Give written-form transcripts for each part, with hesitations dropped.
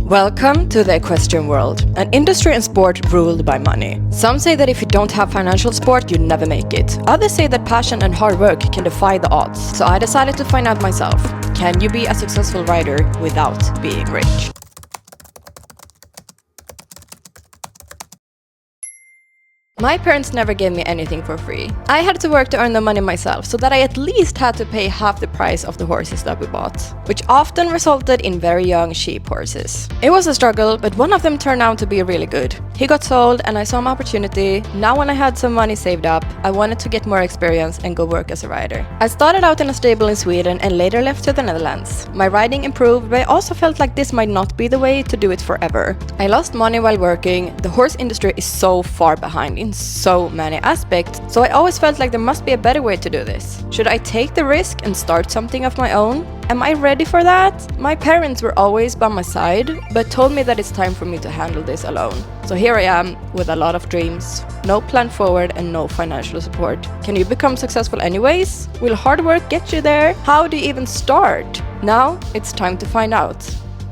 Welcome to the equestrian world, an industry and sport ruled by money. Some say that if you don't have financial support, you never make it. Others say that passion and hard work can defy the odds. So I decided to find out myself. Can you be a successful rider without being rich? My parents never gave me anything for free. I had to work to earn the money myself, so that I at least had to pay half the price of the horses that we bought, which often resulted in very young sheep horses. It was a struggle, but one of them turned out to be really good. He got sold and I saw my opportunity. Now when I had some money saved up, I wanted to get more experience and go work as a rider. I started out in a stable in Sweden and later left to the Netherlands. My riding improved, but I also felt like this might not be the way to do it forever. I lost money while working. The horse industry is so far behind in so many aspects, so I always felt like there must be a better way to do this. Should I take the risk and start something of my own? Am I ready for that? My parents were always by my side, but told me that it's time for me to handle this alone. So here I am with a lot of dreams, no plan forward and no financial support. Can you become successful anyways? Will hard work get you there? How do you even start? Now it's time to find out.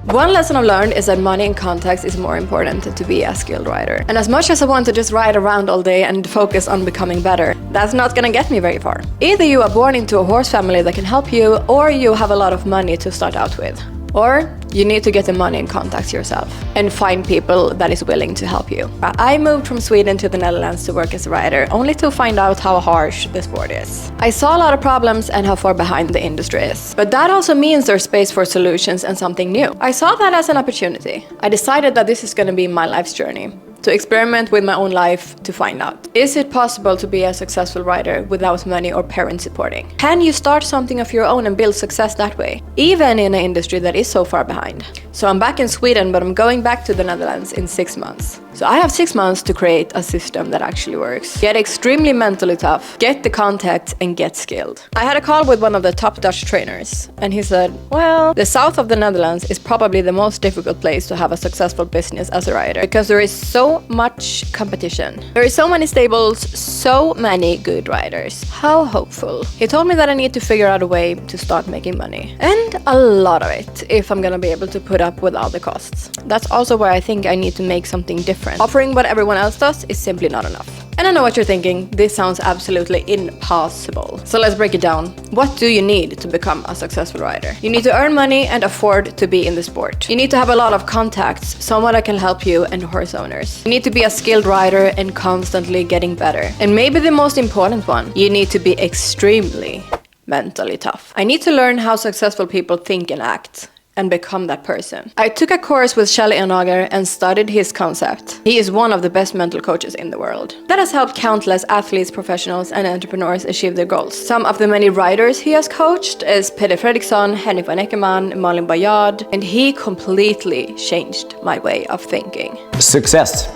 One lesson I've learned is that money and contacts is more important than to be a skilled rider. And as much as I want to just ride around all day and focus on becoming better, that's not gonna get me very far. Either you are born into a horse family that can help you, or you have a lot of money to start out with. Or you need to get the money and contacts yourself and find people that is willing to help you. I moved from Sweden to the Netherlands to work as a rider, only to find out how harsh the sport is. I saw a lot of problems and how far behind the industry is. But that also means there's space for solutions and something new. I saw that as an opportunity. I decided that this is going to be my life's journey. To experiment with my own life to find out. Is it possible to be a successful rider without money or parents supporting? Can you start something of your own and build success that way? Even in an industry that is so far behind. So I'm back in Sweden, but I'm going back to the Netherlands in 6 months. So I have 6 months to create a system that actually works. Get extremely mentally tough, get the contacts and get skilled. I had a call with one of the top Dutch trainers and he said, well, the south of the Netherlands is probably the most difficult place to have a successful business as a rider because there is so much competition. There is so many stables, so many good riders. How hopeful. He told me that I need to figure out a way to start making money. And a lot of it, if I'm gonna be able to put up with all the costs. That's also where I think I need to make something different. Offering what everyone else does is simply not enough. And I know what you're thinking, this sounds absolutely impossible. So let's break it down. What do you need to become a successful rider? You need to earn money and afford to be in the sport. You need to have a lot of contacts, someone that can help you, and horse owners. You need to be a skilled rider and constantly getting better. And maybe the most important one, you need to be extremely mentally tough. I need to learn how successful people think and act and become that person. I took a course with Kjell Enager and studied his concept. He is one of the best mental coaches in the world. That has helped countless athletes, professionals and entrepreneurs achieve their goals. Some of the many riders he has coached is Peder Fredriksson, Henrik van Eckermann, Malin Bajard, and he completely changed my way of thinking. Success.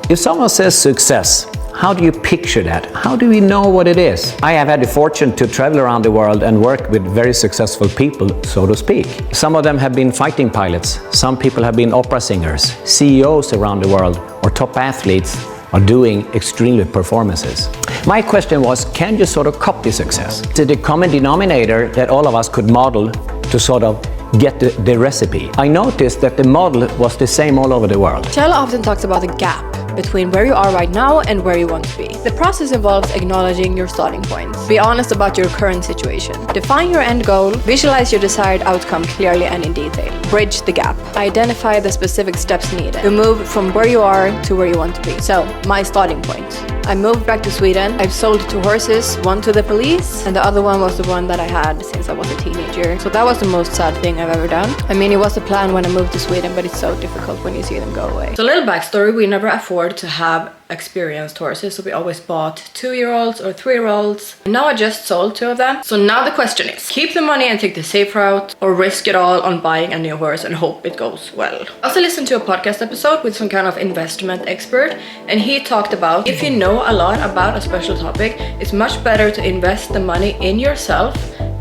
If someone says success, how do you picture that? How do we know what it is? I have had the fortune to travel around the world and work with very successful people, so to speak. Some of them have been fighting pilots. Some people have been opera singers. CEOs around the world or top athletes are doing extremely performances. My question was, can you sort of copy success? Is it a common denominator that all of us could model to sort of get the recipe? I noticed that the model was the same all over the world. Kjell often talks about the gap between where you are right now and where you want to be. The process involves acknowledging your starting points. Be honest about your current situation. Define your end goal. Visualize your desired outcome clearly and in detail. Bridge the gap. Identify the specific steps needed to move from where you are to where you want to be. So, my starting point. I moved back to Sweden. I've sold 2 horses, one to the police, and the other one was the one that I had since I was a teenager. So that was the most sad thing I've ever done. I mean, it was the plan when I moved to Sweden, but it's so difficult when you see them go away. So a little backstory, we never afford to have experienced horses, so we always bought 2-year-olds or 3-year-olds. Now I just sold 2 of them. So now the question is, keep the money and take the safe route, or risk it all on buying a new horse and hope it goes well. I also listened to a podcast episode with some kind of investment expert, and he talked about if you know a lot about a special topic, it's much better to invest the money in yourself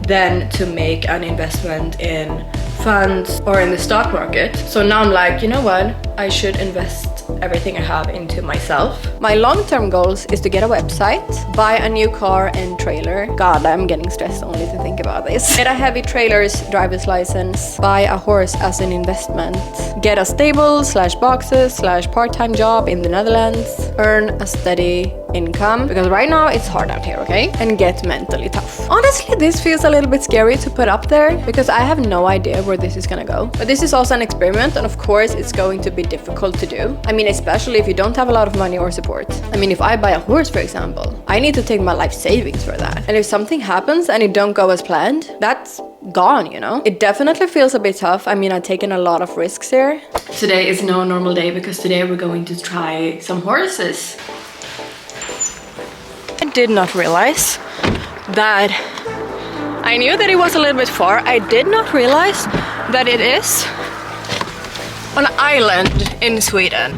than to make an investment in funds or in the stock market. So now I'm like, you know what, I should invest everything I have into myself. My long-term goals is to get a website, buy a new car and trailer. God, I'm getting stressed only to think about this. Get a heavy trailer's driver's license, buy a horse as an investment, get a stable/boxes/part-time job in the Netherlands, earn a steady income, because right now it's hard out here, okay? And get mentally tough. Honestly, this feels a little bit scary to put up there because I have no idea where this is gonna go. But this is also an experiment, and of course it's going to be difficult to do. I mean, especially if you don't have a lot of money or support. I mean, if I buy a horse, for example, I need to take my life savings for that. And if something happens and it don't go as planned, that's gone, you know? It definitely feels a bit tough. I mean, I've taken a lot of risks here. Today is no normal day because today we're going to try some horses. I did not realize that I knew that it was a little bit far. I did not realize that it is on an island in Sweden.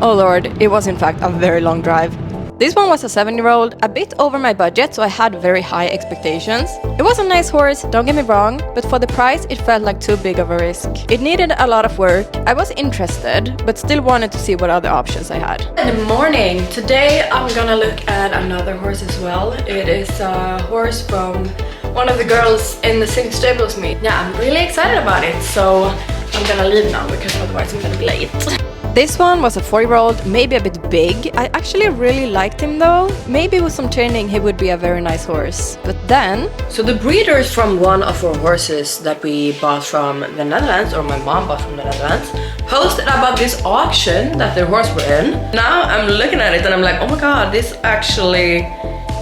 Oh lord, it was in fact a very long drive. This one was a 7-year-old, a bit over my budget, so I had very high expectations. It was a nice horse, don't get me wrong, but for the price it felt like too big of a risk. It needed a lot of work. I was interested, but still wanted to see what other options I had. Good morning! Today I'm gonna look at another horse as well. It is a horse from one of the girls in the same stable as me. Yeah, I'm really excited about it, so I'm gonna leave now because otherwise I'm gonna be late. This one was a 4-year-old, maybe a bit big. I actually really liked him though. Maybe with some training he would be a very nice horse. But then... So the breeder is from one of our horses that we bought from the Netherlands, or my mom bought from the Netherlands, posted about this auction that their horse were in. Now I'm looking at it and I'm like, oh my god, this actually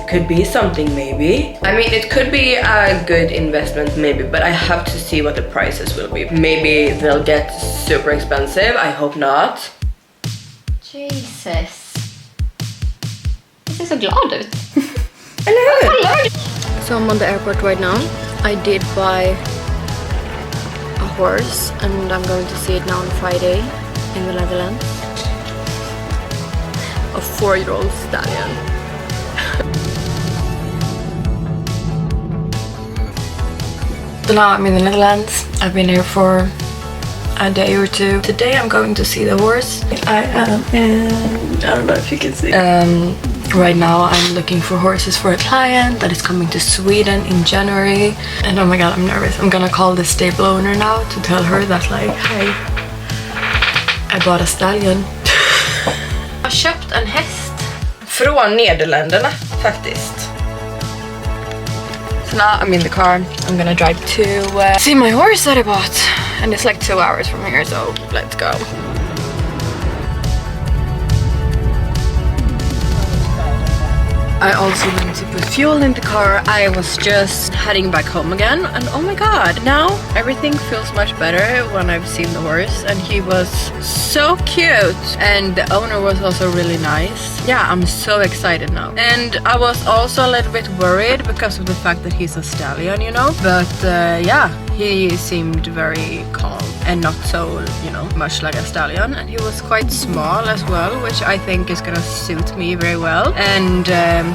could be something maybe. I mean, it could be a good investment maybe, but I have to see what the prices will be. Maybe they'll get super expensive, I hope not. Jesus. Det ser så glad ut. Eller hur? So I'm on the airport right now. I did buy a horse and I'm going to see it now on Friday in the Netherlands. A 4-year-old stallion. So now I'm in the Netherlands. I've been here for a day or two. Today I'm going to see the horse. I am in... I don't know if you can see. Right now I'm looking for horses for a client that is coming to Sweden in January. And oh my god, I'm nervous. I'm gonna call the stable owner now to tell her that like, hey, I bought a stallion. Jag har köpt en häst från Nederländerna faktiskt. So now I'm in the car. I'm gonna drive to see my horse that I bought. And it's like 2 hours from here, so let's go. I also went to put fuel in the car. I was just heading back home again, and oh my god, now everything feels much better when I've seen the horse, and he was so cute, and the owner was also really nice. Yeah, I'm so excited now. And I was also a little bit worried because of the fact that he's a stallion, you know, but yeah, he seemed very calm and not so, you know, much like a stallion, and he was quite small as well, which I think is gonna suit me very well. And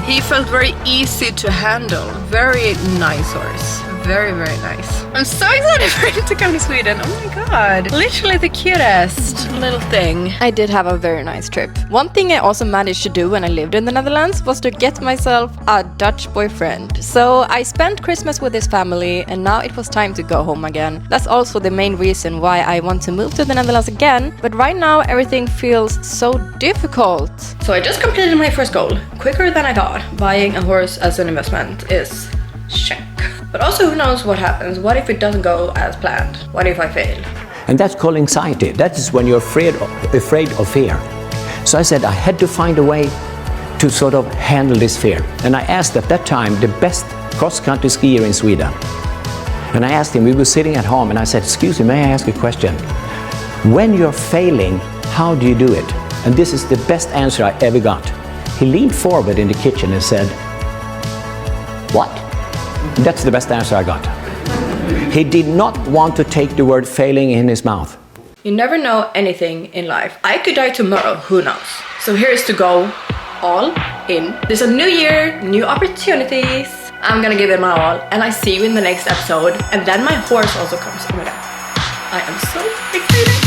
he felt very easy to handle. Very nice horse. Very, very nice. I'm so excited for him to come to Sweden. Oh my god. Literally the cutest little thing. I did have a very nice trip. One thing I also managed to do when I lived in the Netherlands was to get myself a Dutch boyfriend. So I spent Christmas with his family and now it was time to go home again. That's also the main reason why I want to move to the Netherlands again. But right now everything feels so difficult. So I just completed my first goal. Quicker than I thought. Buying a horse as an investment is check. But also, who knows what happens? What if it doesn't go as planned? What if I fail? And that's called anxiety. That is when you're afraid of fear. So I said I had to find a way to sort of handle this fear. And I asked at that time the best cross-country skier in Sweden. And I asked him, we were sitting at home, and I said, excuse me, may I ask a question? When you're failing, how do you do it? And this is the best answer I ever got. He leaned forward in the kitchen and said, what? That's the best answer I got. He did not want to take the word failing in his mouth. You never know anything in life. I could die tomorrow, who knows? So here's to go all in. There's a new year, new opportunities. I'm gonna give it my all, and I see you in the next episode. And then my horse also comes. Oh my god. I am so excited.